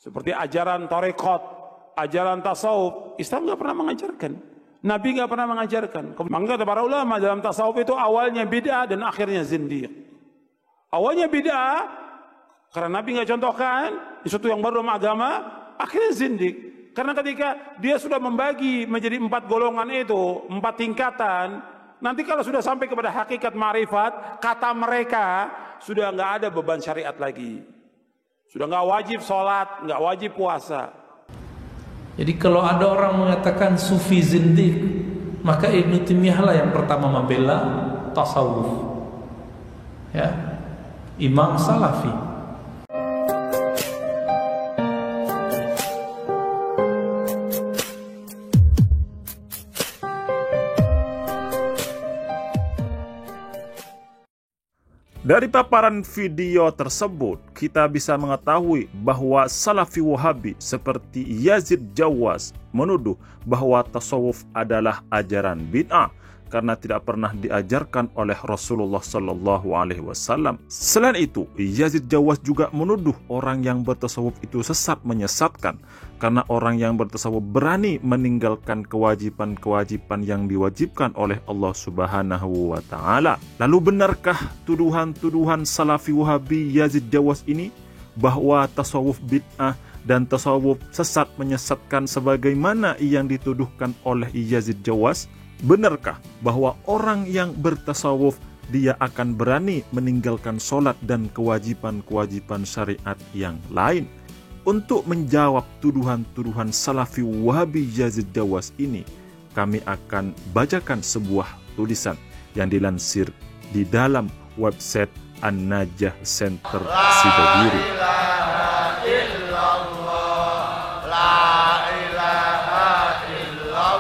Seperti ajaran tarekat, ajaran tasawuf, Islam nggak pernah mengajarkan. Nabi nggak pernah mengajarkan. Maka kata para ulama dalam tasawuf itu awalnya bid'ah dan akhirnya zindiq. Awalnya bid'ah karena Nabi nggak contohkan sesuatu yang baru dalam agama, akhirnya zindiq. Karena ketika dia sudah membagi menjadi 4 golongan itu, 4 tingkatan, nanti kalau sudah sampai kepada hakikat ma'rifat, kata mereka sudah nggak ada beban syariat lagi. Sudah nggak wajib sholat, nggak wajib puasa. Jadi kalau ada orang mengatakan sufi zindiq, maka Ibnu Taimiyah lah yang pertama membela tasawuf. Ya, Imam Salafi. Dari paparan video tersebut, kita bisa mengetahui bahwa Salafi Wahabi seperti Yazid Jawas menuduh bahwa tasawuf adalah ajaran bid'ah karena tidak pernah diajarkan oleh Rasulullah SAW. Selain itu, Yazid Jawas juga menuduh orang yang bertasawuf itu sesat menyesatkan karena orang yang bertasawuf berani meninggalkan kewajiban-kewajiban yang diwajibkan oleh Allah Subhanahu wa Ta'ala. Lalu benarkah tuduhan-tuduhan Salafi Wahabi Yazid Jawas ini bahwa tasawuf bid'ah dan tasawuf sesat menyesatkan sebagaimana yang dituduhkan oleh Yazid Jawas? Benarkah bahwa orang yang bertasawuf dia akan berani meninggalkan sholat dan kewajiban-kewajiban syariat yang lain? Untuk menjawab tuduhan-tuduhan Salafi Wahabi Yazid Jawas ini, kami akan bacakan sebuah tulisan yang dilansir di dalam website An-Najah Center Sidobiru.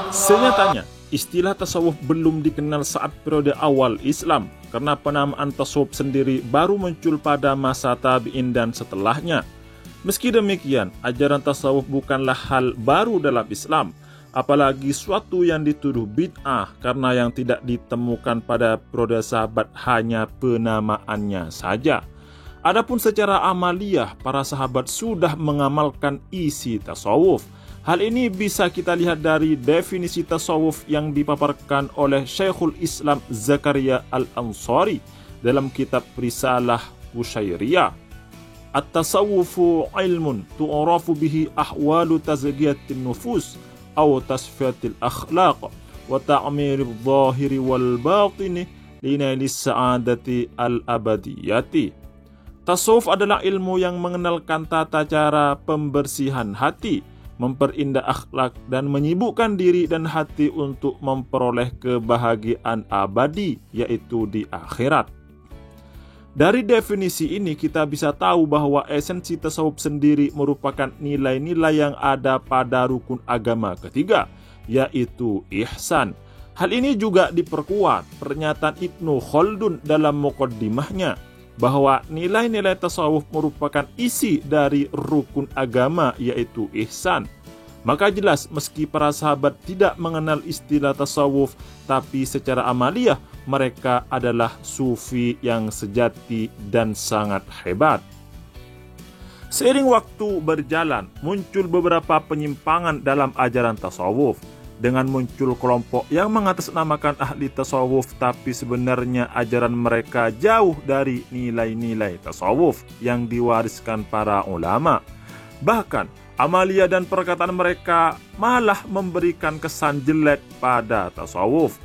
Senyatanya, istilah tasawuf belum dikenal saat periode awal Islam, karena penamaan tasawuf sendiri baru muncul pada masa tabi'in dan setelahnya. Meski demikian, ajaran tasawuf bukanlah hal baru dalam Islam, apalagi suatu yang dituduh bid'ah karena yang tidak ditemukan pada periode sahabat hanya penamaannya saja. Adapun secara amaliyah, para sahabat sudah mengamalkan isi tasawuf. Hal ini bisa kita lihat dari definisi tasawuf yang dipaparkan oleh Syekhul Islam Zakaria Al-Ansari dalam kitab Risalah Qushairiyah. At-tasawufu ilmun tu'rafu bihi ahwalu tazkiyatin nufus aw tasfiyatil akhlaq wa ta'miril zahiri wal batini linailis sa'adati al-abadiyati. Tasawuf adalah ilmu yang mengenalkan tata cara pembersihan hati, memperindah akhlak, dan menyibukkan diri dan hati untuk memperoleh kebahagiaan abadi, yaitu di akhirat. Dari definisi ini kita bisa tahu bahwa esensi tasawuf sendiri merupakan nilai-nilai yang ada pada rukun agama ketiga, yaitu ihsan. Hal ini juga diperkuat pernyataan Ibnu Khaldun dalam muqaddimahnya, bahwa nilai-nilai tasawuf merupakan isi dari rukun agama, yaitu ihsan. Maka jelas meski para sahabat tidak mengenal istilah tasawuf, tapi secara amaliyah mereka adalah sufi yang sejati dan sangat hebat. Seiring waktu berjalan, muncul beberapa penyimpangan dalam ajaran tasawuf. Dengan muncul kelompok yang mengatasnamakan ahli tasawuf, tapi sebenarnya ajaran mereka jauh dari nilai-nilai tasawuf yang diwariskan para ulama. Bahkan, amalia dan perkataan mereka malah memberikan kesan jelek pada tasawuf.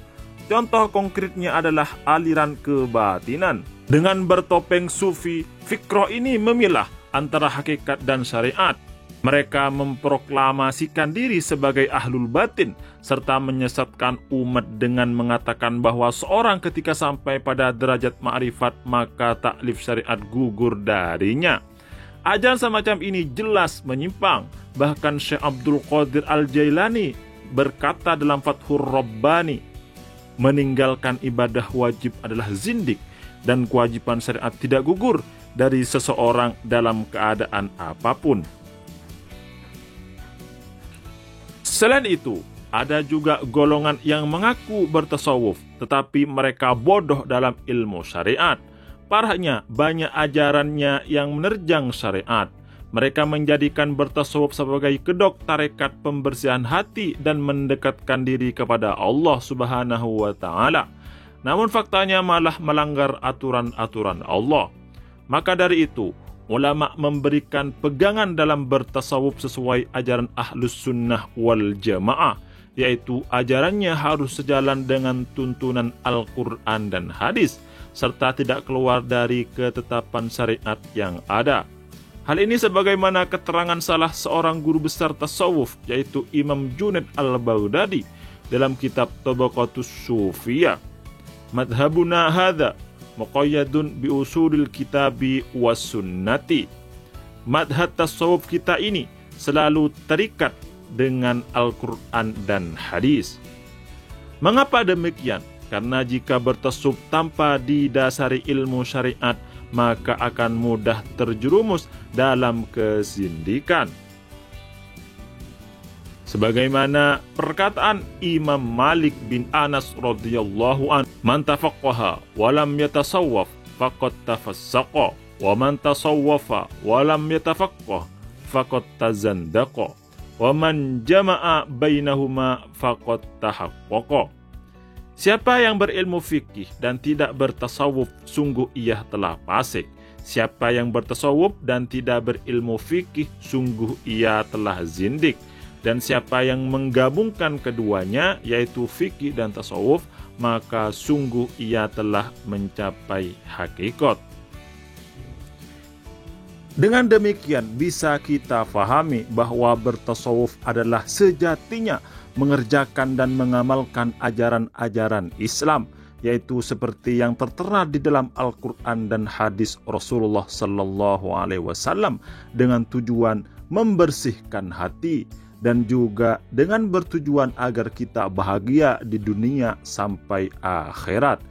Contoh konkretnya adalah aliran kebatinan. Dengan bertopeng sufi, fikroh ini memilah antara hakikat dan syariat. Mereka memproklamasikan diri sebagai ahlul batin, serta menyesatkan umat dengan mengatakan bahwa seorang ketika sampai pada derajat ma'rifat, maka taklif syariat gugur darinya. Ajaran semacam ini jelas menyimpang. Bahkan Syekh Abdul Qadir Al-Jailani berkata dalam Fathur Rabbani, meninggalkan ibadah wajib adalah zindik, dan kewajiban syariat tidak gugur dari seseorang dalam keadaan apapun. Selain itu, ada juga golongan yang mengaku bertasawuf, tetapi mereka bodoh dalam ilmu syariat. Parahnya, banyak ajarannya yang menerjang syariat. Mereka menjadikan bertasawuf sebagai kedok tarekat pembersihan hati dan mendekatkan diri kepada Allah Subhanahu wa Ta'ala. Namun faktanya malah melanggar aturan-aturan Allah. Maka dari itu, ulama memberikan pegangan dalam bertasawuf sesuai ajaran Ahlus Sunnah wal Jamaah, yaitu ajarannya harus sejalan dengan tuntunan Al-Quran dan hadis, serta tidak keluar dari ketetapan syariat yang ada. Hal ini sebagaimana keterangan salah seorang guru besar tasawuf, yaitu Imam Junaid al-Baghdadi dalam kitab Tabaqatus Sufiyah. Madhabuna hadha muqayyadun bi usulil kitabi was sunnati. Madhab tasawuf kita ini selalu terikat dengan Al-Quran dan hadis. Mengapa demikian? Karena jika bertasawuf tanpa didasari ilmu syariat, maka akan mudah terjerumus dalam kezindikan. Sebagaimana perkataan Imam Malik bin Anas radhiyallahu anhu, "Man tafaqqaha wa lam yatasawwaf faqad tafassaqa, wa man tasawwafa wa lam yatafaqqah faqad tazandaqa, wa man jama'a bainahuma faqad tahaqqaqa." Siapa yang berilmu fikih dan tidak bertasawuf, sungguh ia telah fasik. Siapa yang bertasawuf dan tidak berilmu fikih, sungguh ia telah zindik. Dan siapa yang menggabungkan keduanya, yaitu fikih dan tasawuf, maka sungguh ia telah mencapai hakikat. Dengan demikian bisa kita fahami bahwa bertasawuf adalah sejatinya mengerjakan dan mengamalkan ajaran-ajaran Islam, yaitu seperti yang tertera di dalam Al-Quran dan hadis Rasulullah Sallallahu Alaihi Wasallam, dengan tujuan membersihkan hati dan juga dengan bertujuan agar kita bahagia di dunia sampai akhirat.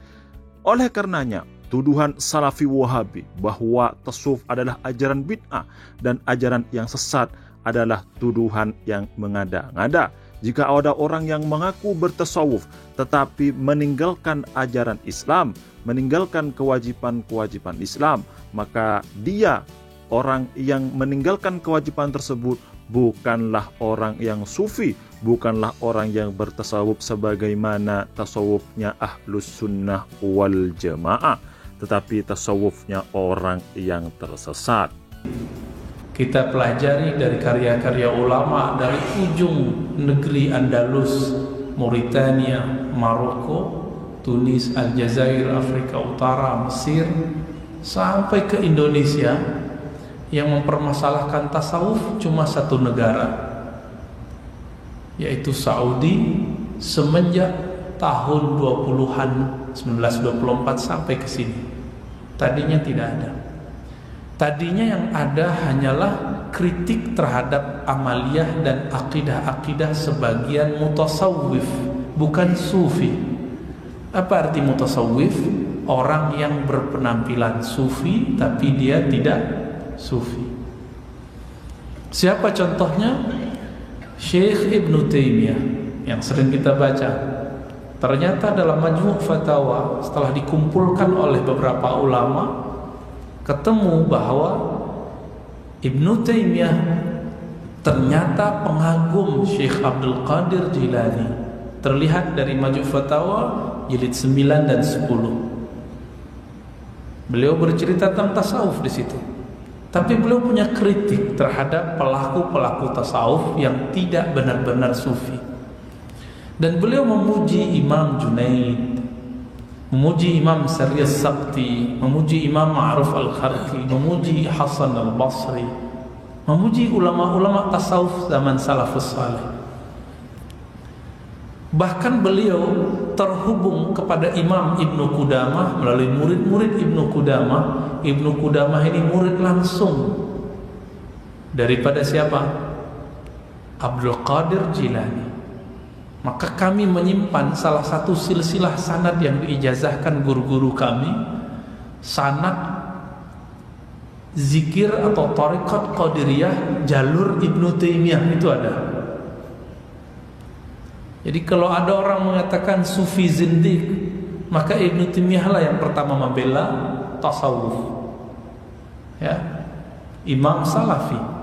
Oleh karenanya, tuduhan Salafi Wahabi bahwa tasawuf adalah ajaran bid'ah dan ajaran yang sesat adalah tuduhan yang mengada-ngada. Jika ada orang yang mengaku bertasawuf tetapi meninggalkan ajaran Islam, meninggalkan kewajiban-kewajiban Islam, maka dia, orang yang meninggalkan kewajiban tersebut, bukanlah orang yang sufi, bukanlah orang yang bertasawuf sebagaimana tasawufnya Ahlus Sunnah wal Jamaah, tetapi tasawufnya orang yang tersesat. Kita pelajari dari karya-karya ulama dari ujung negeri Andalus, Mauritania, Maroko, Tunis, Aljazair, Afrika Utara, Mesir, sampai ke Indonesia. Yang mempermasalahkan tasawuf cuma satu negara, yaitu Saudi, semenjak tahun 20-an 1924 sampai ke sini. Tadinya tidak ada. Tadinya yang ada hanyalah kritik terhadap amaliyah dan akidah-akidah sebagian mutasawwif, bukan sufi. Apa arti mutasawwif? Orang yang berpenampilan sufi tapi dia tidak sufi. Siapa contohnya? Syekh Ibn Taimiyah yang sering kita baca. Ternyata dalam Majmu' Fatawa, setelah dikumpulkan oleh beberapa ulama, ketemu bahwa Ibn Taimiyah ternyata pengagum Syekh Abdul Qadir Jilani. Terlihat dari Majmu' Fatawa jilid 9 dan 10. Beliau bercerita tentang tasawuf di situ. Tapi beliau punya kritik terhadap pelaku-pelaku tasawuf yang tidak benar-benar sufi. Dan beliau memuji Imam Junaid, memuji Imam Sariyas Sakti, memuji Imam Ma'ruf Al-Kharki, memuji Hasan Al-Basri, memuji ulama-ulama tasawuf zaman salafus salih. Bahkan beliau terhubung kepada Imam Ibnu Qudamah melalui murid-murid Ibnu Qudamah. Ibnu Qudamah ini murid langsung daripada siapa? Abdul Qadir Jilani. Maka kami menyimpan salah satu silsilah sanad yang diijazahkan guru-guru kami, sanad zikir atau tarekat Qadiriyah jalur Ibnu Taimiyah, itu ada. Jadi kalau ada orang mengatakan sufi zindik, maka Ibnu Taimiyah lah yang pertama membela tasawuf. Ya. Imam Salafi